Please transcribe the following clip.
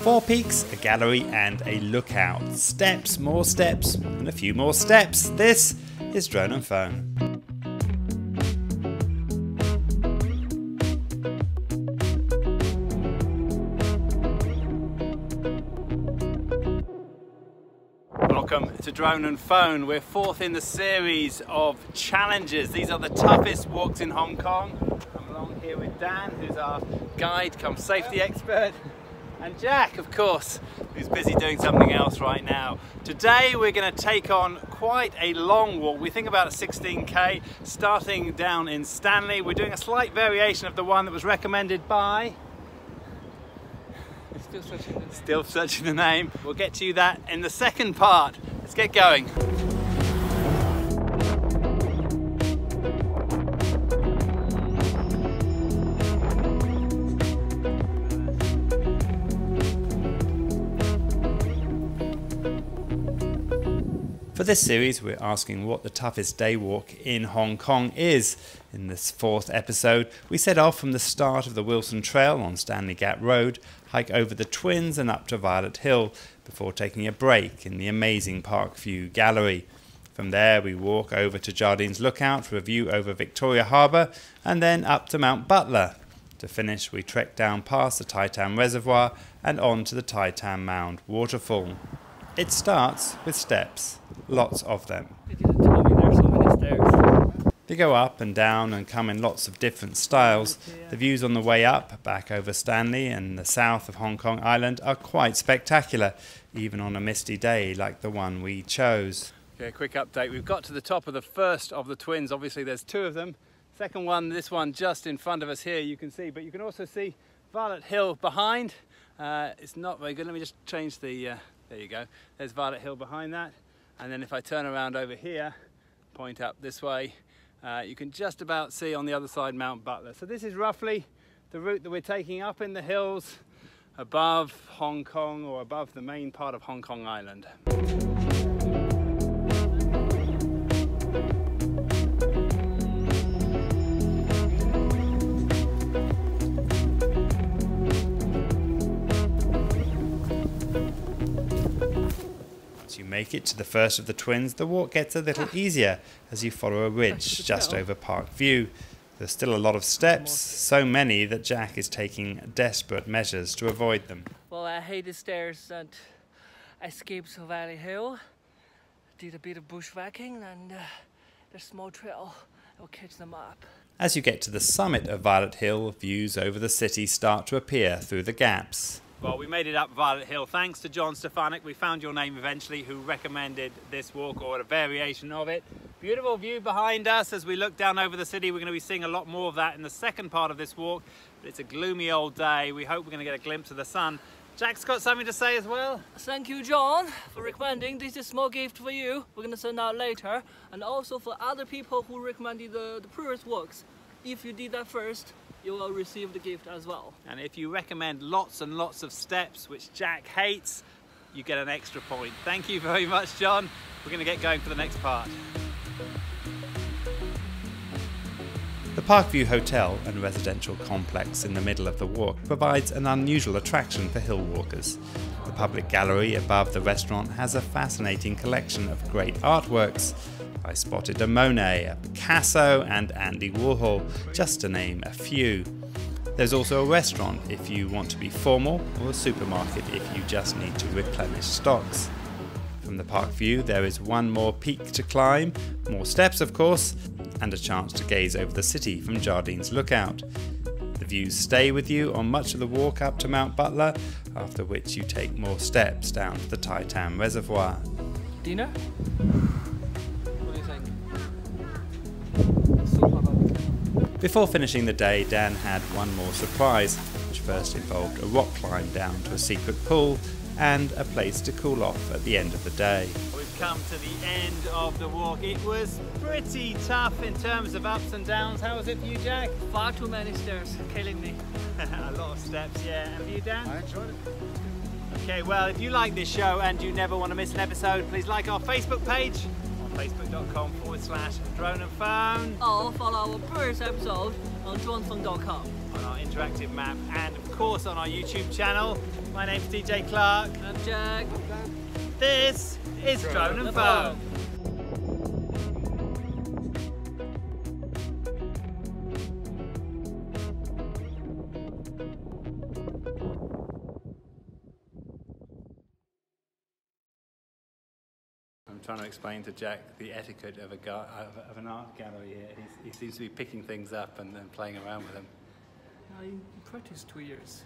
4 peaks, a gallery and a lookout. Steps, more steps, and a few more steps. This is Drone and Phone. Welcome to Drone and Phone. We're fourth in the series of challenges. These are the toughest walks in Hong Kong. I'm along here with Dan, who's our guide come safety expert, and Jack, of course, who's busy doing something else right now. Today we're going to take on quite a long walk. We think about a 16k starting down in Stanley. We're doing a slight variation of the one that was recommended by... Still searching the name. We'll get to that in the second part. Let's get going. For this series, we're asking what the toughest day walk in Hong Kong is. In this fourth episode, we set off from the start of the Wilson Trail on Stanley Gap Road, hike over the Twins and up to Violet Hill, before taking a break in the amazing Parkview Gallery. From there, we walk over to Jardine's Lookout for a view over Victoria Harbour, and then up to Mount Butler. To finish, we trek down past the Tai Tam Reservoir and on to the Tai Tam Mound waterfall. It starts with steps, lots of them. It didn't tell me there's so many stairs. They go up and down and come in lots of different styles. The views on the way up, back over Stanley and the south of Hong Kong Island, are quite spectacular, even on a misty day like the one we chose. Okay, quick update. We've got to the top of the first of the Twins. Obviously there's two of them. Second one, this one just in front of us here, you can see, but you can also see Violet Hill behind. It's not very good. Let me just change the... there you go. There's Violet Hill behind that. And then if I turn around over here, point up this way, you can just about see on the other side Mount Butler. So this is roughly the route that we're taking up in the hills above Hong Kong, or above the main part of Hong Kong Island. You make it to the first of the Twins, the walk gets a little easier as you follow a ridge just over Parkview. There's still a lot of steps, so many that Jack is taking desperate measures to avoid them. Well, I hate the stairs and I escaped Valley Hill, did a bit of bushwhacking, and the small trail, I'll catch them up. As you get to the summit of Violet Hill, views over the city start to appear through the gaps. Well, we made it up Violet Hill thanks to John Stefanik. We found your name eventually, who recommended this walk, or a variation of it. Beautiful view behind us as we look down over the city. We're going to be seeing a lot more of that in the second part of this walk, but it's a gloomy old day. We hope we're going to get a glimpse of the sun. Jack's got something to say as well. Thank you, John, for recommending. This is a small gift for you. We're going to send out later, and also for other people who recommended the previous walks. If you did that first, you will receive the gift as well. And if you recommend lots and lots of steps, which Jack hates, you get an extra point. Thank you very much, John. We're going to get going for the next part. The Parkview Hotel and residential complex in the middle of the walk provides an unusual attraction for hill walkers. The public gallery above the restaurant has a fascinating collection of great artworks. I spotted a Monet, a Picasso and Andy Warhol, just to name a few. There's also a restaurant if you want to be formal, or a supermarket if you just need to replenish stocks. From the Parkview there is one more peak to climb, more steps of course, and a chance to gaze over the city from Jardine's Lookout. The views stay with you on much of the walk up to Mount Butler, after which you take more steps down to the Tai Tam Reservoir. Dinner? Before finishing the day, Dan had one more surprise, which first involved a rock climb down to a secret pool and a place to cool off at the end of the day. We've come to the end of the walk. It was pretty tough in terms of ups and downs. How was it for you, Jack? Far too many stairs, killing me. A lot of steps, yeah. And for you, Dan? I enjoyed it. Okay, well, if you like this show and you never want to miss an episode, please like our Facebook page on facebook.com/Drone and Phone. Or follow our previous episode on droneandphone.com. on our interactive map, and of course on our YouTube channel. My name's DJ Clark. I'm Jack. This is Drone and Phone. I'm trying to explain to Jack the etiquette of an art gallery here. He seems to be picking things up and playing around with them. I practiced 2 years.